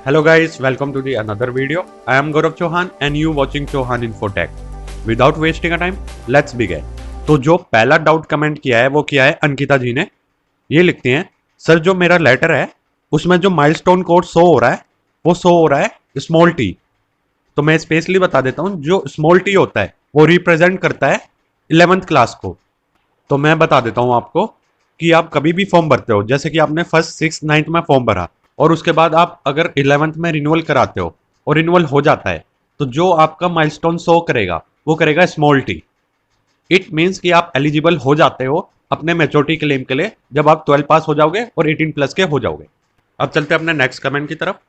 Hello guys, welcome to the another video. I am Gaurav Chauhan and you watching Chauhan Infotech. Without wasting a time, let's begin. तो जो पहला doubt comment किया है वो किया है अंकिता जी ने। ये लिखते हैं, सर जो मेरा लेटर है उसमें जो माइलस्टोन कोड शो हो रहा है वो शो हो रहा है स्मॉल टी। तो मैं स्पेशली बता देता हूँ, जो स्मॉल टी होता है वो रिप्रेजेंट करता है 11th क्लास को। तो मैं बता देता हूँ आपको कि आप कभी भी फॉर्म भरते हो, जैसे कि आपने फर्स्ट 6th 9th में फॉर्म भरा और उसके बाद आप अगर 11th में रिन्यूअल कराते हो और रिन्यूअल हो जाता है तो जो आपका माइलस्टोन शो करेगा वो करेगा स्मॉल टी। इट मीन्स कि आप एलिजिबल हो जाते हो अपने मैच्योरिटी क्लेम के लिए जब आप 12 पास हो जाओगे और 18 प्लस के हो जाओगे। अब चलते हैं अपने नेक्स्ट कमेंट की तरफ।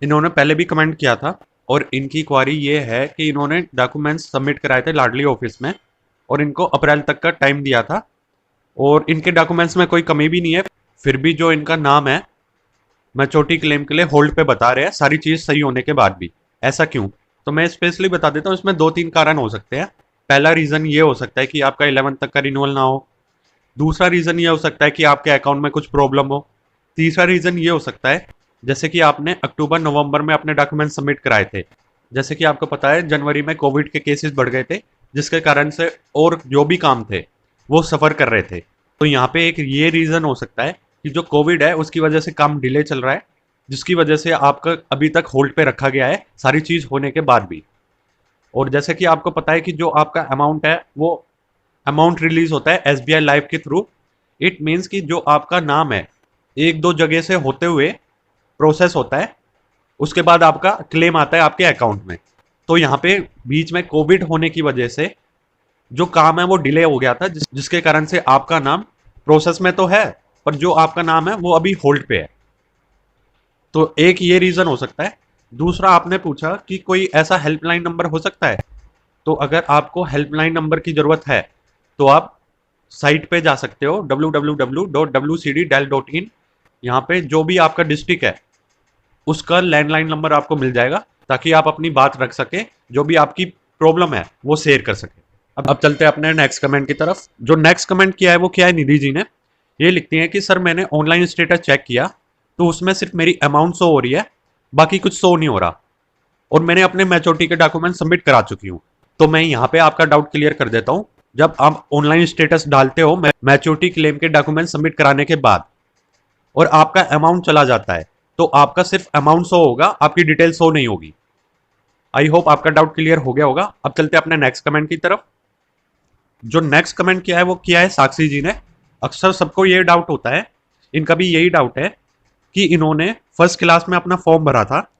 इन्होंने पहले भी कमेंट किया था और इनकी क्वारी ये है कि इन्होंने डॉक्यूमेंट्स सबमिट कराए थे लाडली ऑफिस में और इनको अप्रैल तक का टाइम दिया था और इनके डॉक्यूमेंट्स में कोई कमी भी नहीं है, फिर भी जो इनका नाम है मैच्योरिटी क्लेम के लिए होल्ड पे बता रहे हैं, सारी चीज़ सही होने के बाद भी। ऐसा क्यों? तो मैं स्पेशली बता देता हूँ, इसमें 2-3 कारण हो सकते हैं। पहला रीज़न ये हो सकता है कि आपका 11th तक का रिन्यूअल ना हो। दूसरा रीज़न ये हो सकता है कि आपके अकाउंट में कुछ प्रॉब्लम हो। तीसरा रीज़न ये हो सकता है जैसे कि आपने अक्टूबर नवंबर में अपने डॉक्यूमेंट सबमिट कराए थे, जैसे कि आपको पता है जनवरी में कोविड के केसेस बढ़ गए थे जिसके कारण से और जो भी काम थे वो सफ़र कर रहे थे। तो यहाँ पे एक ये रीज़न हो सकता है कि जो कोविड है उसकी वजह से काम डिले चल रहा है, जिसकी वजह से आपका अभी तक होल्ड पे रखा गया है सारी चीज़ होने के बाद भी। और जैसे कि आपको पता है कि जो आपका अमाउंट है वो अमाउंट रिलीज होता है SBI लाइफ के थ्रू। इट मीन्स कि जो आपका नाम है एक दो जगह से होते हुए प्रोसेस होता है, उसके बाद आपका क्लेम आता है आपके अकाउंट में। तो यहाँ पे बीच में कोविड होने की वजह से जो काम है वो डिले हो गया था, जिसके कारण से आपका नाम प्रोसेस में तो है पर जो आपका नाम है वो अभी होल्ड पे है। तो एक ये रीज़न हो सकता है। दूसरा आपने पूछा कि कोई ऐसा हेल्पलाइन नंबर हो सकता है। तो अगर आपको हेल्पलाइन नंबर की ज़रूरत है तो आप साइट पे जा सकते हो www.wcdel.in। यहाँ पे जो भी आपका डिस्ट्रिक्ट है उसका लैंडलाइन नंबर आपको मिल जाएगा ताकि आप अपनी बात रख सके, जो भी आपकी प्रॉब्लम है वो शेयर कर सके। अब चलते हैं अपने नेक्स्ट कमेंट की तरफ। जो नेक्स्ट कमेंट किया है वो क्या है, निधि जी ने। ये लिखती हैं कि सर मैंने ऑनलाइन स्टेटस चेक किया तो उसमें सिर्फ मेरी अमाउंट शो हो रही है, बाकी कुछ शो नहीं हो रहा और मैंने अपने मैच्योरिटी के डॉक्यूमेंट सबमिट करा चुकी हूँ। तो मैं यहाँ पे आपका डाउट क्लियर कर देता हूँ। जब आप ऑनलाइन स्टेटस डालते हो मैच्योरिटी क्लेम के डॉक्यूमेंट सबमिट कराने के बाद और आपका अमाउंट चला जाता है तो आपका सिर्फ अमाउंट शो होगा, आपकी डिटेल शो नहीं होगी। आई होप आपका डाउट क्लियर हो गया होगा। अब चलते हैं अपने नेक्स्ट कमेंट की तरफ। जो नेक्स्ट कमेंट किया है वो किया है साक्षी जी ने। अक्सर सबको ये डाउट होता है, इनका भी यही डाउट है कि इन्होंने फर्स्ट क्लास में अपना फॉर्म भरा था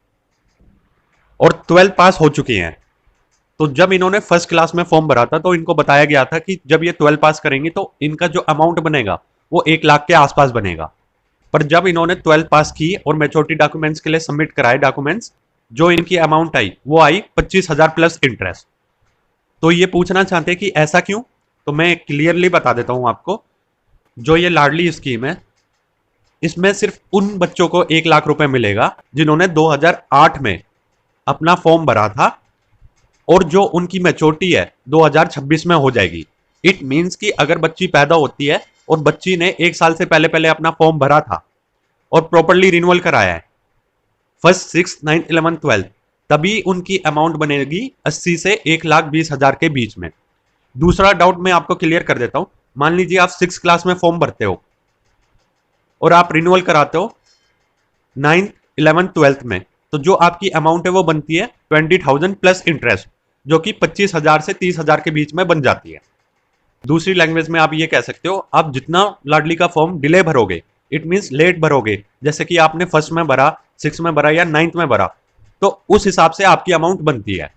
और 12 पास हो चुके हैं। तो जब इन्होंने फर्स्ट क्लास में फॉर्म भरा था तो इनको बताया गया था कि जब ये 12 पास करेंगे तो इनका जो अमाउंट बनेगा वो 1 लाख के आसपास बनेगा। पर जब इन्होंने 12 पास की और मैच्योरिटी डॉक्यूमेंट्स के लिए सबमिट कराए डॉक्यूमेंट्स, जो इनकी अमाउंट आई वो आई 25,000 प्लस इंटरेस्ट। तो ये पूछना चाहते हैं कि ऐसा क्यों। तो मैं क्लियरली बता देता हूं आपको। जो ये लाडली स्कीम है इसमें सिर्फ उन बच्चों को 1 लाख रुपए मिलेगा जिन्होंने 2008 में अपना फॉर्म भरा था और जो उनकी मैच्योरिटी है 2026 में हो जाएगी। इट मीन्स कि अगर बच्ची पैदा होती है और बच्ची ने 1 साल से पहले पहले अपना फॉर्म भरा था और प्रॉपरली रिन्यूअल कराया है first 6th 9th 11th 12th, तभी उनकी अमाउंट बनेगी 80 से 1,20,000 के बीच में। दूसरा डाउट मैं आपको क्लियर कर देता हूं। मान लीजिए आप 6th क्लास में फॉर्म भरते हो और आप रिन्यूअल कराते हो 9th 11th 12th में, तो जो आपकी अमाउंट है वो बनती है 20,000 प्लस इंटरेस्ट, जो कि 25,000 से 30,000 के बीच में बन जाती है। दूसरी लैंग्वेज में आप ये कह सकते हो, आप जितना लाडली का फॉर्म डिले भरोगे, इट मीन्स लेट भरोगे, जैसे कि आपने फर्स्ट में भरा, 6 में भरा या 9th में भरा, तो उस हिसाब से आपकी अमाउंट बनती है।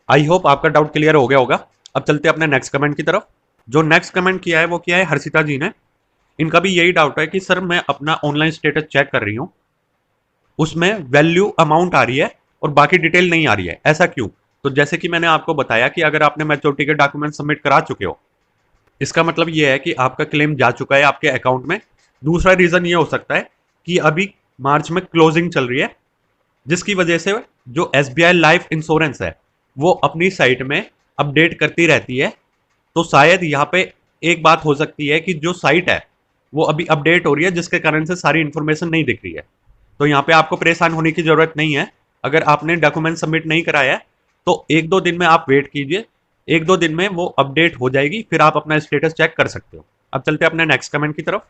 आई होप आपका डाउट क्लियर हो गया होगा। अब चलते हैं अपने नेक्स्ट कमेंट की तरफ। जो नेक्स्ट कमेंट किया है वो किया है हर्षिता जी ने। इनका भी यही डाउट है कि सर मैं अपना ऑनलाइन स्टेटस चेक कर रही हूँ, उसमें वैल्यू अमाउंट आ रही है और बाकी डिटेल नहीं आ रही है, ऐसा क्यों। तो जैसे कि मैंने आपको बताया कि अगर आपने मैच्योरिटी के डॉक्यूमेंट सबमिट करा चुके हो, इसका मतलब ये है कि आपका क्लेम जा चुका है आपके अकाउंट में। दूसरा रीज़न ये हो सकता है कि अभी मार्च में क्लोजिंग चल रही है, जिसकी वजह से जो SBI लाइफ इंश्योरेंस है वो अपनी साइट में अपडेट करती रहती है। तो शायद यहाँ पे एक बात हो सकती है कि जो साइट है वो अभी अपडेट हो रही है, जिसके कारण से सारी इंफॉर्मेशन नहीं दिख रही है। तो यहाँ पे आपको परेशान होने की जरूरत नहीं है। अगर आपने डॉक्यूमेंट सबमिट नहीं कराया है तो 1-2 दिन में आप वेट कीजिए, 1-2 दिन में वो अपडेट हो जाएगी, फिर आप अपना स्टेटस चेक कर सकते हो। अब चलते हैं अपने नेक्स्ट कमेंट की तरफ।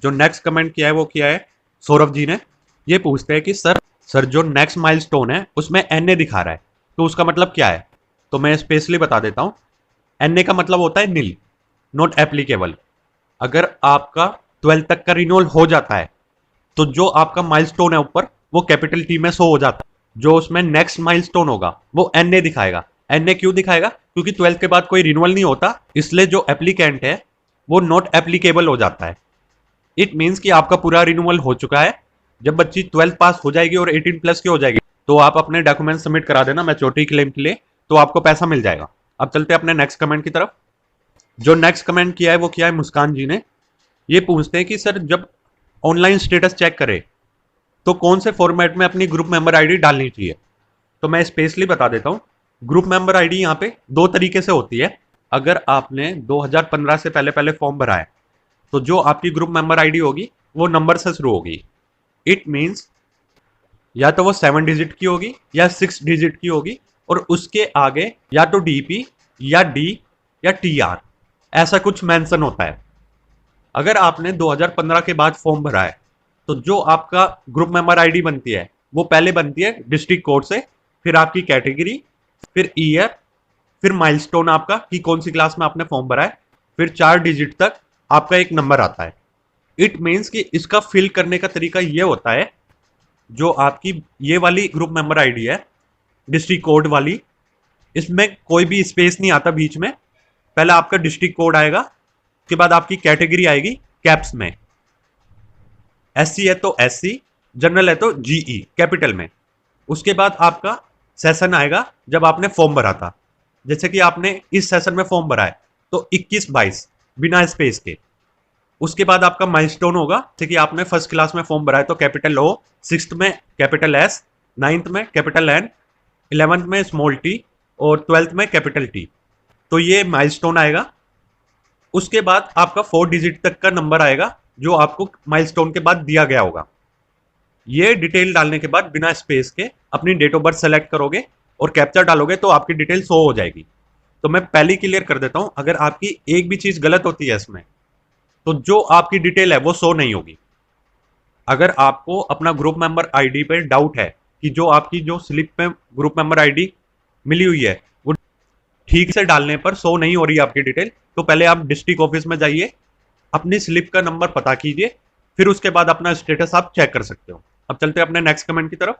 जो नेक्स्ट कमेंट किया है वो किया है सौरभ जी ने। ये पूछते हैं कि सर जो नेक्स्ट माइलस्टोन है उसमें एनए दिखा रहा है, तो उसका मतलब क्या है? तो मैं स्पेशली बता देता हूँ। एनए का मतलब होता है नील, नॉट एप्लीकेबल। अगर आपका 12 तक का रिन्यूअल हो जाता है तो जो आपका माइलस्टोन है ऊपर वो कैपिटल टी में शो हो जाता है। जो उसमें नेक्स्ट माइलस्टोन होगा वो एनए दिखाएगा। एनए क्यों दिखाएगा? क्योंकि 12 के बाद कोई रिन्यूअल नहीं होता, इसलिए जो एप्लीकेंट है वो नॉट एप्लीकेबल हो जाता है। इट मीन्स कि आपका पूरा रिन्यूअल हो चुका है। जब बच्ची 12 पास हो जाएगी और 18 प्लस की हो जाएगी तो आप अपने डॉक्यूमेंट सबमिट करा देना मैच्योरिटी क्लेम के लिए, तो आपको पैसा मिल जाएगा। अब चलते हैं अपने नेक्स्ट कमेंट की तरफ। जो नेक्स्ट कमेंट किया है वो किया है मुस्कान जी ने। ये पूछते हैं कि सर जब ऑनलाइन स्टेटस चेक करे तो कौन से फॉर्मेट में अपनी ग्रुप मेंबर आईडी डालनी चाहिए? तो मैं स्पेशली बता देता हूँ। ग्रुप मेंबर आईडी यहाँ पे 2 तरीके से होती है। अगर आपने 2015 से पहले पहले फॉर्म भरा है तो जो आपकी ग्रुप मेंबर आईडी होगी वो नंबर से शुरू होगी। इट मीन्स या तो वो 7 डिजिट की होगी या 6 डिजिट की होगी, और उसके आगे या तो डीपी या डी या टीआर ऐसा कुछ मेंशन होता है। अगर आपने 2015 के बाद फॉर्म भरा है तो जो आपका ग्रुप मेंबर आईडी बनती है वो पहले बनती है डिस्ट्रिक्ट कोड से, फिर आपकी कैटेगरी, फिर ईयर, फिर माइलस्टोन आपका कि कौन सी क्लास में आपने फॉर्म भरा है, फिर 4 डिजिट तक आपका एक नंबर आता है। इट मीन्स कि इसका फिल करने का तरीका ये होता है, जो आपकी ये वाली ग्रुप मेंबर आईडी है डिस्ट्रिक्ट कोड वाली, इसमें कोई भी स्पेस नहीं आता बीच में। पहले आपका डिस्ट्रिक्ट कोड आएगा, उसके बाद आपकी कैटेगरी आएगी कैप्स में, एससी है तो एससी, जनरल है तो जीई कैपिटल में। उसके बाद आपका सेशन आएगा जब आपने फॉर्म भरा था। जैसे कि आपने इस सेशन में फॉर्म भरा है तो 21-22 बिना स्पेस के। उसके बाद आपका माइलस्टोन होगा, जैसे कि आपने फर्स्ट क्लास में फॉर्म भरा है तो कैपिटल ओ, 6th में कैपिटल एस, 9th में कैपिटल एन, 11th में स्मॉल टी और 12th में कैपिटल टी। तो ये माइलस्टोन आएगा। उसके बाद आपका 4 डिजिट तक का नंबर आएगा जो आपको माइलस्टोन के बाद दिया गया होगा। ये डिटेल डालने के बाद बिना स्पेस के अपनी डेट ऑफ बर्थ सेलेक्ट करोगे और कैप्चा डालोगे तो आपकी डिटेल शो हो जाएगी। तो मैं पहले क्लियर कर देता हूं, अगर आपकी एक भी चीज गलत होती है इसमें तो जो आपकी डिटेल है वो शो नहीं होगी। अगर आपको अपना ग्रुप मेंबर आईडी पे डाउट है कि जो आपकी जो स्लिप में ग्रुप मेंबर आईडी मिली हुई है वो ठीक से डालने पर शो नहीं हो रही है आपकी डिटेल, तो पहले आप डिस्ट्रिक्ट ऑफिस में जाइए, अपनी स्लिप का नंबर पता कीजिए, फिर उसके बाद अपना स्टेटस आप चेक कर सकते हो। अब चलते हैं अपने नेक्स्ट कमेंट की तरफ।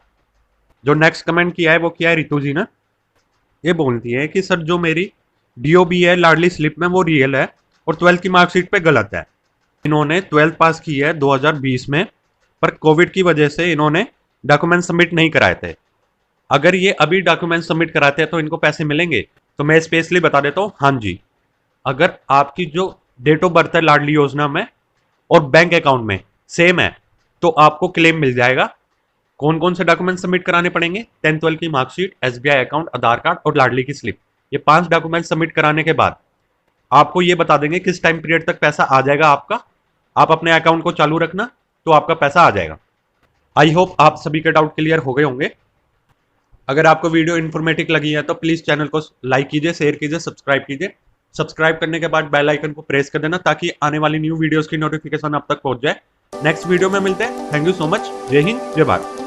जो नेक्स्ट कमेंट किया है वो किया है रितु जी ने। ये बोलती है कि सर जो मेरी डीओबी है लाडली स्लिप में वो रियल है और 12th की मार्कशीट पे गलत है। इन्होंने 12th पास की है 2020 में, पर कोविड की वजह से इन्होंने डॉक्यूमेंट सबमिट नहीं कराए थे। अगर ये अभी डॉक्यूमेंट सबमिट कराते हैं तो इनको पैसे मिलेंगे? तो मैं स्पेशली बता देता हूँ, हाँ जी। अगर आपकी जो डेट ऑफ बर्थ है लाडली योजना में और बैंक अकाउंट में सेम है तो आपको क्लेम मिल जाएगा। कौन कौन से डॉक्यूमेंट सबमिट कराने पड़ेंगे? 10th-12th की मार्कशीट, एसबीआई अकाउंट, आधार कार्ड और लाडली की स्लिप। ये 5 डॉक्यूमेंट सबमिट कराने के बाद आपको ये बता देंगे किस टाइम पीरियड तक पैसा आ जाएगा आपका। आप अपने अकाउंट को चालू रखना तो आपका पैसा आ जाएगा। आई होप आप सभी के डाउट क्लियर हो गए होंगे। अगर आपको वीडियो इन्फॉर्मेटिव लगी है तो प्लीज चैनल को लाइक कीजिए, शेयर कीजिए, सब्सक्राइब कीजिए। सब्सक्राइब करने के बाद बेल आइकन को प्रेस कर देना ताकि आने वाली न्यू वीडियोस की नोटिफिकेशन आप तक पहुंच जाए। नेक्स्ट वीडियो में मिलते हैं। Thank you so much. जय हिंद, जय भारत।